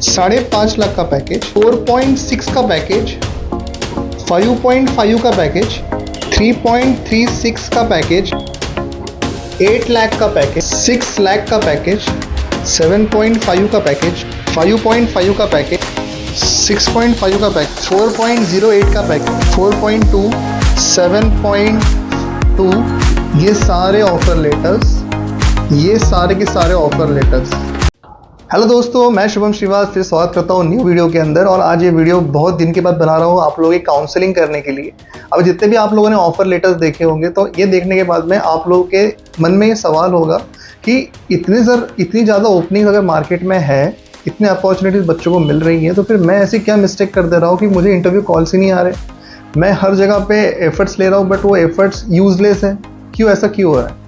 5.5 लाख का पैकेज, 4.6 का पैकेज, 5.5 का पैकेज, 3.36 का पैकेज, 8 लाख का पैकेज, 6 लाख का पैकेज, 7.5 का पैकेज, 5.5 का पैकेज, 6.5 का पैकेज, 4.08 का पैकेज, 4.2, 7.2, ये सारे ऑफर लेटर्स, ये सारे के सारे ऑफर लेटर्स। हेलो दोस्तों, मैं शुभम श्रीवास फिर स्वागत करता हूँ न्यू वीडियो के अंदर। और आज ये वीडियो बहुत दिन के बाद बना रहा हूँ आप लोगों की काउंसलिंग करने के लिए। अब जितने भी आप लोगों ने ऑफर लेटर्स देखे होंगे तो ये देखने के बाद में आप लोगों के मन में ये सवाल होगा कि इतनी ज़्यादा ओपनिंग अगर मार्केट में है, इतने अपॉर्चुनिटीज़ बच्चों को मिल रही हैं, तो फिर मैं ऐसी क्या मिस्टेक कर दे रहा हूँ कि मुझे इंटरव्यू कॉल्स ही नहीं आ रहे। मैं हर जगह पे एफर्ट्स ले रहा हूँ बट वो एफर्ट्स यूजलेस है। क्यों ऐसा क्यों हो रहा है?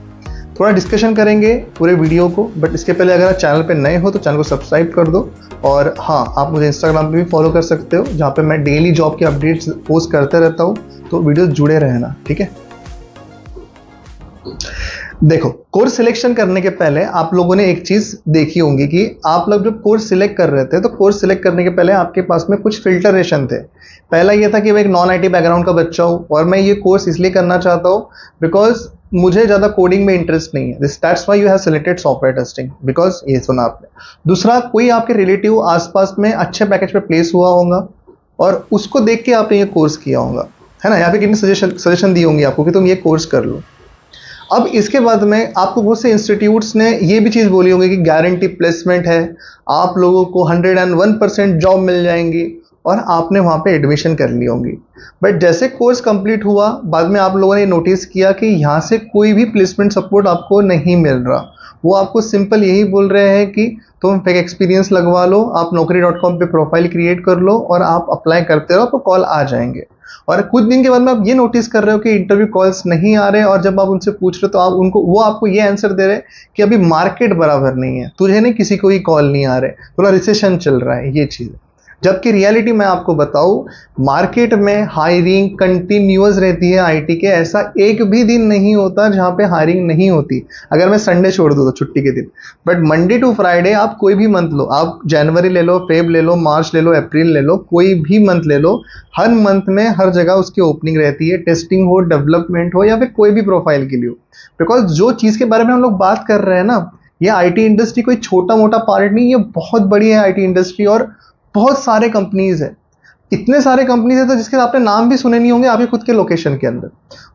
थोड़ा डिस्कशन करेंगे पूरे वीडियो को। बट इसके पहले अगर आप चैनल पे नए हो तो चैनल को सब्सक्राइब कर दो। और हाँ, आप मुझे इंस्टाग्राम पे भी फॉलो कर सकते हो, जहाँ पे मैं डेली जॉब की अपडेट्स पोस्ट करते रहता हूँ, तो वीडियो जुड़े रहना, ठीक है। देखो, कोर्स सिलेक्शन करने के पहले आप लोगों ने एक चीज देखी होंगी कि आप लोग जब कोर्स सिलेक्ट कर रहे थे तो कोर्स सिलेक्ट करने के पहले आपके पास में कुछ फिल्टरेशन थे। पहला ये था कि मैं एक नॉन आईटी बैकग्राउंड का बच्चा हूँ और मैं ये कोर्स इसलिए करना चाहता हूँ बिकॉज मुझे ज़्यादा कोडिंग में इंटरेस्ट नहीं है। That's why you have selected software testing, because ये सुना आपने। दूसरा, कोई आपके रिलेटिव आसपास में अच्छे पैकेज पे प्लेस हुआ होगा और उसको देख के आपने ये कोर्स किया होगा, है ना। यहाँ पे कितनी सजेशन दी होंगी आपको कि तुम ये कोर्स कर लो। अब इसके बाद में आपको बहुत से इंस्टीट्यूट्स ने ये भी चीज़ बोली होंगी कि गारंटी प्लेसमेंट है, आप लोगों को 101% जॉब मिल जाएंगी, और आपने वहाँ पे एडमिशन कर ली होंगी। बट जैसे कोर्स कंप्लीट हुआ, बाद में आप लोगों ने नोटिस किया कि यहाँ से कोई भी प्लेसमेंट सपोर्ट आपको नहीं मिल रहा। वो आपको सिंपल यही बोल रहे हैं कि तुम फेक एक्सपीरियंस लगवा लो, आप naukri.com पे प्रोफाइल क्रिएट कर लो और आप अप्लाई करते रहो, आपको कॉल आ जाएंगे। और कुछ दिन के बाद में आप ये नोटिस कर रहे हो कि इंटरव्यू कॉल्स नहीं आ रहे, और जब आप उनसे पूछ रहे हो तो वो आपको ये आंसर दे रहे हैं कि अभी मार्केट बराबर नहीं है, तुझे नहीं, किसी को ही कॉल नहीं आ रहे, थोड़ा रिसेशन चल रहा है, ये चीज़। जबकि रियलिटी मैं आपको बताऊं, मार्केट में हायरिंग कंटिन्यूअस रहती है आईटी के। ऐसा एक भी दिन नहीं होता जहां पे हायरिंग नहीं होती, अगर मैं संडे छोड़ दूं तो छुट्टी के दिन। बट मंडे टू फ्राइडे आप कोई भी मंथ लो, आप जनवरी ले लो, फेब ले लो, मार्च ले लो, अप्रैल ले लो, कोई भी मंथ ले लो, हर मंथ में हर जगह उसकी ओपनिंग रहती है। टेस्टिंग हो, डेवलपमेंट हो, या फिर कोई भी प्रोफाइल के लिए हो। बिकॉज जो चीज़ के बारे में हम लोग बात कर रहे हैं ना, ये आईटी इंडस्ट्री कोई छोटा मोटा पार्ट नहीं, ये बहुत बड़ी है आईटी इंडस्ट्री। और बहुत सारे कंपनीज है, इतने सारे कंपनीज है तो जिसके आपने नाम भी सुने नहीं होंगे आपके खुद के लोकेशन के अंदर।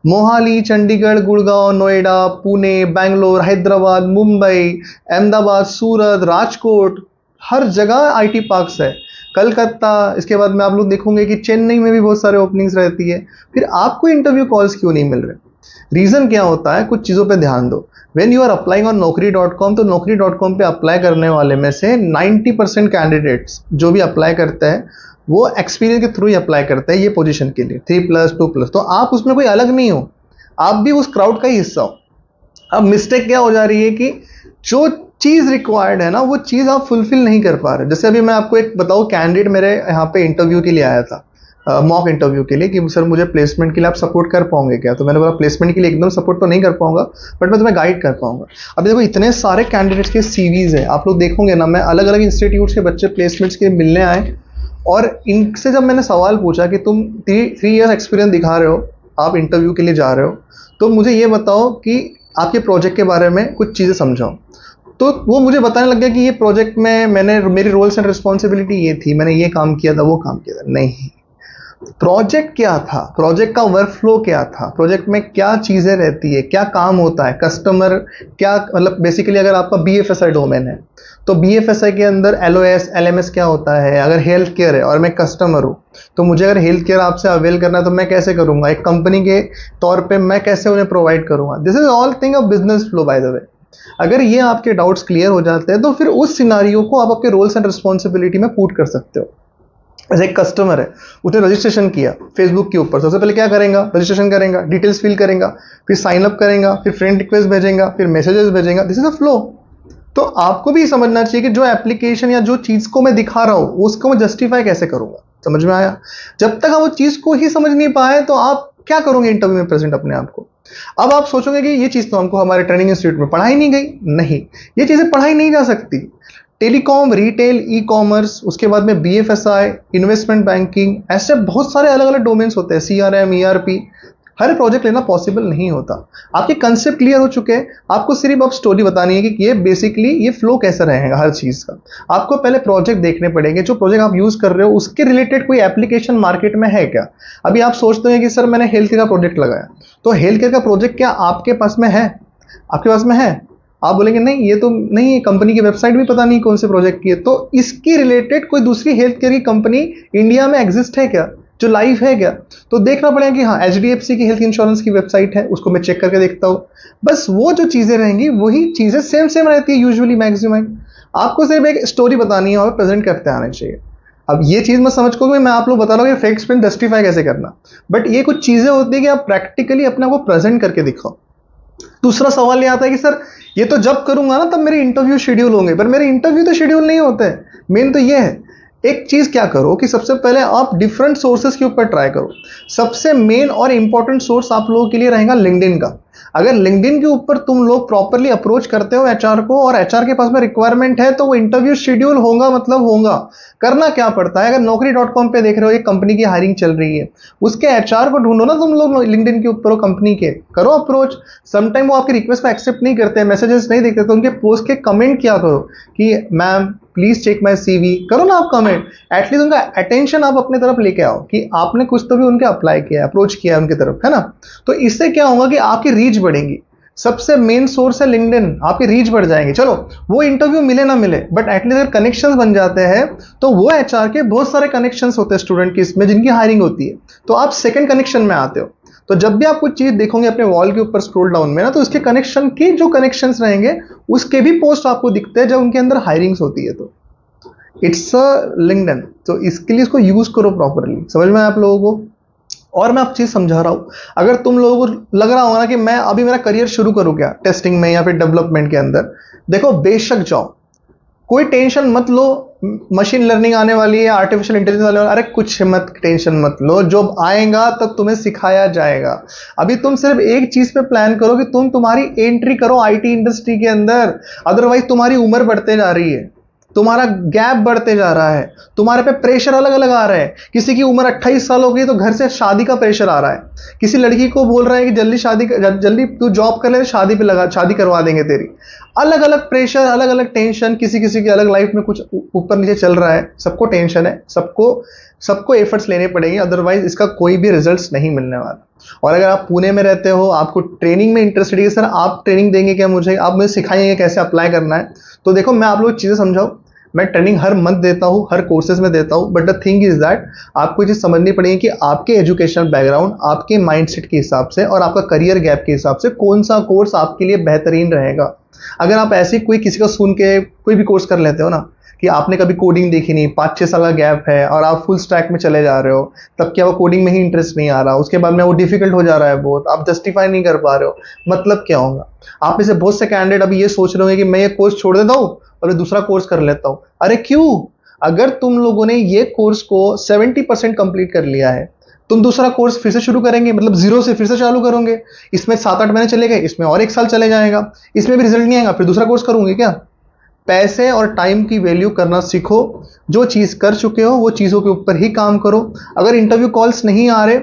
मोहाली, चंडीगढ़, गुड़गांव, नोएडा, पुणे, बैंगलोर, हैदराबाद, मुंबई, अहमदाबाद, सूरत, राजकोट, हर जगह आईटी पार्क्स है। कलकत्ता, इसके बाद में आप लोग देखोगे कि चेन्नई में भी बहुत सारे ओपनिंग्स रहती है। फिर आपको इंटरव्यू कॉल्स क्यों नहीं मिल रहे? रीजन क्या होता है? कुछ चीज़ों पे ध्यान दो। When you are applying on naukri.com, तो naukri.com पे अप्लाई करने वाले में से 90% कैंडिडेट्स जो भी अप्लाई करते हैं वो एक्सपीरियंस के थ्रू ही अप्लाई करते हैं ये पोजीशन के लिए, 3+, 2+। तो आप उसमें कोई अलग नहीं हो, आप भी उस क्राउड का ही हिस्सा हो। अब मिस्टेक क्या हो जा रही है कि जो चीज़ रिक्वायर्ड है ना, वो चीज़ आप फुलफिल नहीं कर पा रहे। जैसे अभी मैं आपको एक बताऊँ, कैंडिडेट मेरे यहाँ पे इंटरव्यू के लिए आया था, मॉक इंटरव्यू के लिए, कि सर मुझे प्लेसमेंट के लिए आप सपोर्ट कर पाओगे क्या? तो मैंने बोला प्लेसमेंट के लिए एकदम सपोर्ट तो नहीं कर पाऊंगा, बट मैं तुम्हें गाइड कर पाऊंगा। अभी देखो, इतने सारे कैंडिडेट्स के सीवीज है, आप लोग देखोगे ना, मैं अलग अलग इंस्टीट्यूट्स के बच्चे प्लेसमेंट्स के लिए मिलने आए, और इनसे जब मैंने सवाल पूछा कि तुम 3 ईयर्स एक्सपीरियंस दिखा रहे हो, आप इंटरव्यू के लिए जा रहे हो, तो मुझे ये बताओ कि आपके प्रोजेक्ट के बारे में कुछ चीज़ें समझाओ। तो वो मुझे बताने लग गया कि ये प्रोजेक्ट में मेरी रोल्स एंड रिस्पॉन्सिबिलिटी ये थी, मैंने ये काम किया था, वो काम किया था। नहीं, प्रोजेक्ट क्या था, प्रोजेक्ट का वर्कफ्लो क्या था, प्रोजेक्ट में क्या चीज़ें रहती है, क्या काम होता है, कस्टमर क्या, मतलब बेसिकली अगर आपका BFSI डोमेन है तो BFSI के अंदर LOS LMS क्या होता है। अगर हेल्थ केयर है और मैं कस्टमर हूँ, तो मुझे अगर हेल्थ केयर आपसे अवेल करना है तो मैं कैसे करूँगा, एक कंपनी के तौर पर मैं कैसे उन्हें प्रोवाइड करूँगा। This is all thing of business flow by the way. अगर ये आपके डाउट्स क्लियर हो जाते हैं तो फिर उस सिनारियो को आप आपके रोल्स एंड रिस्पॉन्सिबिलिटी में पुट कर सकते हो। ऐसे एक कस्टमर है, उसने रजिस्ट्रेशन किया फेसबुक के ऊपर, सबसे पहले क्या करेगा? रजिस्ट्रेशन करेगा, डिटेल्स फिल करेगा, फिर साइन अप करेगा, फिर फ्रेंड रिक्वेस्ट भेजेगा, फिर मैसेजेस भेजेगा। This is a flow. तो आपको भी समझना चाहिए कि जो एप्लीकेशन या जो चीज़ को मैं दिखा रहा हूँ उसको मैं जस्टिफाई कैसे करूँगा। समझ में आया? जब तक आप वो चीज़ को ही समझ नहीं पाए तो आप क्या करोगे इंटरव्यू में प्रेजेंट अपने आप को? अब आप सोचोगे कि ये चीज़ तो हमको हमारे ट्रेनिंग इंस्टीट्यूट में पढ़ाई नहीं गई। नहीं, ये चीज़ें पढ़ाई नहीं जा सकती। टेलीकॉम, रिटेल, ई कॉमर्स, उसके बाद में BFSI, इन्वेस्टमेंट बैंकिंग, ऐसे बहुत सारे अलग अलग डोमेन्स होते हैं, CRM, ERP। हर प्रोजेक्ट लेना पॉसिबल नहीं होता। आपके कंसेप्ट क्लियर हो चुके हैं, आपको सिर्फ अब स्टोरी बतानी है कि ये बेसिकली ये फ्लो कैसा रहेगा हर चीज़ का। आपको पहले प्रोजेक्ट देखने पड़ेंगे, जो प्रोजेक्ट आप यूज़ कर रहे हो उसके रिलेटेड कोई एप्लीकेशन मार्केट में है क्या। अभी आप सोचते हैं कि सर मैंने हेल्थ केयर का प्रोजेक्ट लगाया, तो हेल्थ केयर का प्रोजेक्ट क्या आपके पास में है? आपके पास में है? आप बोलेंगे नहीं, ये तो नहीं है, कंपनी की वेबसाइट भी पता नहीं कौन से प्रोजेक्ट की है। तो इसकी रिलेटेड कोई दूसरी हेल्थ केयर की कंपनी इंडिया में एग्जिस्ट है क्या, जो लाइव है क्या? तो देखना पड़ेगा कि हाँ, HDFC की हेल्थ इंश्योरेंस की वेबसाइट है, उसको मैं चेक करके देखता हूँ। बस वो जो चीज़ें रहेंगी वही चीज़ें सेम सेम रहती है यूजुअली मैक्सिमम। आपको सिर्फ एक स्टोरी बतानी है और प्रेजेंट करते आने चाहिए। अब ये चीज़ मत समझ को कि मैं आप लोग बता रहा हूँ कि फेक स्पिन जस्टिफाई कैसे करना, बट ये कुछ चीज़ें होती है कि आप प्रैक्टिकली अपने आप को प्रेजेंट करके दिखाओ। दूसरा सवाल ये आता है कि सर ये तो जब करूंगा ना तब मेरे इंटरव्यू शेड्यूल होंगे, पर मेरे इंटरव्यू तो शेड्यूल नहीं होते हैं। मेन तो ये है, एक चीज क्या करो कि सबसे पहले आप डिफरेंट सोर्सेस के ऊपर ट्राई करो। सबसे मेन और इंपॉर्टेंट सोर्स आप लोगों के लिए रहेगा लिंक्डइन का। अगर लिंक्डइन के ऊपर तुम लोग प्रॉपरली अप्रोच करते हो एचआर को, और एचआर के पास में रिक्वायरमेंट है, तो वो इंटरव्यू शेड्यूल होगा, मतलब होगा। करना क्या पड़ता है, अगर naukri.com पे देख रहे हो एक कंपनी की हायरिंग चल रही है, उसके एचआर को ढूंढो ना तुम लोग लिंक्डइन के ऊपर, कंपनी के करो अप्रोच। समटाइम वो आपकी रिक्वेस्ट को एक्सेप्ट नहीं करते, मैसेजेस नहीं देखते, तो उनके पोस्ट के कमेंट किया करो कि ma'am please check my CV, करो ना आप कमेंट। एटलीस्ट उनका अटेंशन आप अपने तरफ लेके आओ कि आपने कुछ तो भी उनके अप्लाई किया, अप्रोच किया है उनकी तरफ, है ना। तो इससे क्या होगा कि आपकी रीच बढ़ेगी। सबसे मेन सोर्स है लिंक्डइन, आपकी रीच बढ़ जाएंगे। चलो वो इंटरव्यू मिले ना मिले, बट एटलीस्ट अगर कनेक्शंस बन जाते हैं, तो वो एचआर के बहुत सारे कनेक्शंस होते हैं स्टूडेंट की इसमें जिनकी हायरिंग होती है, तो आप सेकंड कनेक्शन में आते हो। तो जब भी आप कुछ चीज देखोगे अपने वॉल के ऊपर स्क्रॉल डाउन में ना, तो उसके कनेक्शन के जो कनेक्शंस रहेंगे उसके भी पोस्ट आपको दिखते हैं जब उनके अंदर हायरिंग्स होती है। तो इट्स अ लिंक्डइन, तो इसके लिए इसको यूज करो प्रॉपरली। समझ में आया आप लोगों को? और मैं आप चीज समझा रहा हूं, अगर तुम लोगों को लग रहा होगा ना कि मैं अभी मेरा करियर शुरू करूं क्या टेस्टिंग में या फिर डेवलपमेंट के अंदर, देखो बेशक जाओ, कोई टेंशन मत लो। मशीन लर्निंग आने वाली है, आर्टिफिशियल इंटेलिजेंस वाले, अरे कुछ मत टेंशन मत लो, जब आएगा तब तुम्हें सिखाया जाएगा। अभी तुम सिर्फ एक चीज पे प्लान करो कि तुम तुम्हारी एंट्री करो आईटी इंडस्ट्री के अंदर। अदरवाइज तुम्हारी उम्र बढ़ते जा रही है, तुम्हारा गैप बढ़ते जा रहा है, तुम्हारे पे प्रेशर अलग अलग आ रहा है। किसी की उम्र 28 साल हो गई तो घर से शादी का प्रेशर आ रहा है, किसी लड़की को बोल रहा है कि जल्दी शादी, जल्दी तू जॉब कर ले, शादी पे लगा, शादी करवा देंगे तेरी। अलग अलग प्रेशर, अलग अलग टेंशन, किसी किसी की अलग लाइफ में कुछ ऊपर नीचे चल रहा है, सबको टेंशन है, सबको एफर्ट्स लेने पड़ेंगे, अदरवाइज इसका कोई भी रिजल्ट्स नहीं मिलने वाला। और अगर आप पुणे में रहते हो, आपको ट्रेनिंग में इंटरेस्टेड है, सर आप ट्रेनिंग देंगे क्या मुझे, आप मुझे सिखाएंगे कैसे अप्लाई करना है, तो देखो मैं आप लोग चीजें समझाऊं। मैं ट्रेनिंग हर मंथ देता हूं, हर कोर्सेज में देता हूं, but the thing is that आपको ये चीज समझनी पड़ेगी कि आपके एजुकेशनल बैकग्राउंड, आपके माइंडसेट के हिसाब से और आपका करियर गैप के हिसाब से कौन सा कोर्स आपके लिए बेहतरीन रहेगा। अगर आप ऐसे कोई किसी का सुन के कोई भी कोर्स कर लेते हो ना, कि आपने कभी कोडिंग देखी नहीं, 5-6 साल का गैप है और आप फुल स्टैक में चले जा रहे हो, तब क्या वो कोडिंग में ही इंटरेस्ट नहीं आ रहा, उसके बाद में वो डिफिकल्ट हो जा रहा है बहुत, आप जस्टिफाई नहीं कर पा रहे हो, मतलब क्या होगा। आप में से बहुत से कैंडिडेट अभी ये सोच रहे होंगे कि मैं ये कोर्स छोड़ देता हूँ और मैं दूसरा कोर्स कर लेता हूँ। अरे क्यों? अगर तुम लोगों ने ये कोर्स को 70% कंप्लीट कर लिया है, तुम दूसरा कोर्स फिर से शुरू करेंगे, मतलब जीरो से फिर से चालू करोगे। इसमें 7-8 महीने चले गए, इसमें और 1 साल चले जाएगा, इसमें भी रिजल्ट नहीं आएगा, फिर दूसरा कोर्स करूंगी क्या। पैसे और टाइम की वैल्यू करना सीखो। जो चीज कर चुके हो वो चीजों के ऊपर ही काम करो। अगर इंटरव्यू कॉल्स नहीं आ रहे,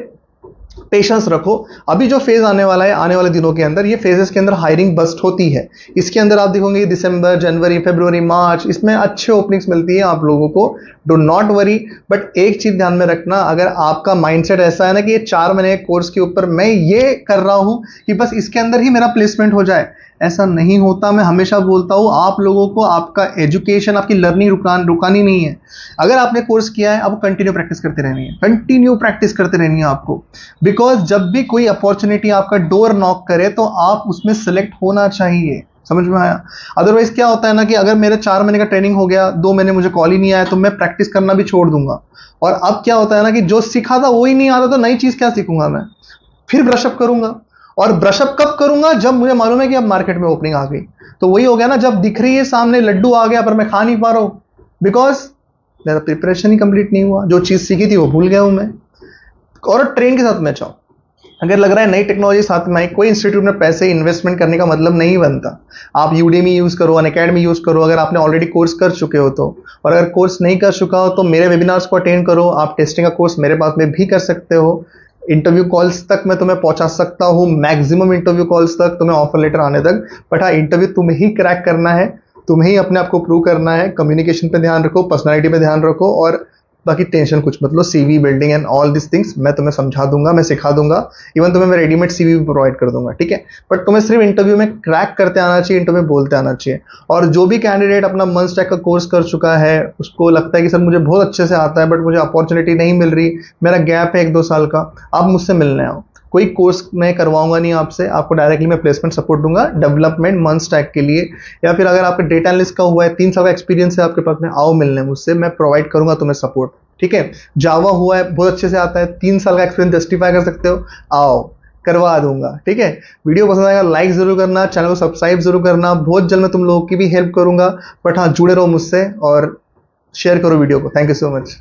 पेशेंस रखो। अभी जो फेज आने वाला है, आने वाले दिनों के अंदर, ये फेजेस के अंदर हायरिंग बस्ट होती है। इसके अंदर आप देखोगे दिसंबर, जनवरी, फरवरी, मार्च, इसमें अच्छे ओपनिंग्स मिलती है आप लोगों को। Do not worry. बट एक चीज ध्यान में रखना, अगर आपका माइंडसेट ऐसा है ना कि ये 4 महीने के कोर्स के ऊपर मैं ये कर रहा हूं कि बस इसके अंदर ही मेरा प्लेसमेंट हो जाए, ऐसा नहीं होता। मैं हमेशा बोलता हूं आप लोगों को आपका एजुकेशन, आपकी लर्निंग रुकानी नहीं है। अगर आपने कोर्स किया है, आपको कंटिन्यू प्रैक्टिस करते रहनी है, कंटिन्यू प्रैक्टिस करते रहनी है आपको। बिकॉज जब भी कोई अपॉर्चुनिटी आपका डोर नॉक करे तो आप उसमें सेलेक्ट होना चाहिए। समझ में आया? अदरवाइज क्या होता है ना कि अगर मेरे 4 महीने का ट्रेनिंग हो गया, 2 महीने मुझे कॉल ही नहीं आया, तो मैं प्रैक्टिस करना भी छोड़ दूंगा। और अब क्या होता है ना कि जो सीखा था वो ही नहीं आता, तो नई चीज क्या सीखूंगा मैं, फिर ब्रशअप करूंगा। और ब्रशअप कब करूंगा? जब मुझे मालूम है कि अब मार्केट में ओपनिंग आ गई। तो वही हो गया ना, जब दिख रही है सामने लड्डू आ गया पर मैं खा नहीं पा रहा हूं, बिकॉज मेरा प्रिपरेशन ही कंप्लीट नहीं हुआ, जो चीज सीखी थी वो भूल गया हूं मैं। और ट्रेन के साथ मैं चाहूं, अगर लग रहा है नई टेक्नोलॉजी साथ में आई, कोई इंस्टीट्यूट में पैसे इन्वेस्टमेंट करने का मतलब नहीं बनता। आप यूडेमी यूज़ करो, अनअकैडमी यूज़ करो, अगर आपने ऑलरेडी कोर्स कर चुके हो तो। और अगर कोर्स नहीं कर चुका हो तो मेरे वेबिनार्स को अटेंड करो। आप टेस्टिंग का कोर्स मेरे पास में भी कर सकते हो। इंटरव्यू कॉल्स तक मैं तुम्हें पहुंचा सकता हूँ, मैक्सिमम इंटरव्यू कॉल्स तक, तुम्हें ऑफर लेटर आने तक। बट हाँ, इंटरव्यू तुम्हें ही क्रैक करना है, तुम्हें ही अपने आप को प्रूव करना है। कम्युनिकेशन पे ध्यान रखो, पर्सनैलिटी पे ध्यान रखो, और बाकी टेंशन कुछ मत लो। CV building and all this things मैं तुम्हें समझा दूंगा, मैं सिखा दूंगा। इवन तुम्हें मैं रेडीमेड सीवी भी प्रोवाइड कर दूंगा, ठीक है। बट तुम्हें सिर्फ इंटरव्यू में क्रैक करते आना चाहिए, इंटरव्यू में बोलते आना चाहिए। और जो भी कैंडिडेट अपना मन स्टैक का कोर्स कर चुका है, उसको लगता है कि सर मुझे बहुत अच्छे से आता है बट मुझे अपॉर्चुनिटी नहीं मिल रही, मेरा गैप है 1-2 साल का, आप मुझसे मिलने आओ। कोई कोर्स मैं करवाऊंगा नहीं आपसे, आपको डायरेक्टली मैं प्लेसमेंट सपोर्ट दूंगा डेवलपमेंट मंथ स्टैक के लिए। या फिर अगर आपका डेटा एनालिस्ट का हुआ है, 3 साल का एक्सपीरियंस है आपके पास में, आओ मिलने मुझसे, मैं प्रोवाइड करूंगा तुम्हें सपोर्ट, ठीक है। जावा हुआ है, बहुत अच्छे से आता है, 3 साल का एक्सपीरियंस जस्टिफाई कर सकते हो, आओ करवा दूंगा, ठीक है। वीडियो पसंद आएगा लाइक जरूर करना, चैनल को सब्सक्राइब जरूर करना। बहुत जल्द मैं तुम लोगों की भी हेल्प करूंगा। बट हाँ, जुड़े रहो मुझसे और शेयर करो वीडियो को। Thank you so much.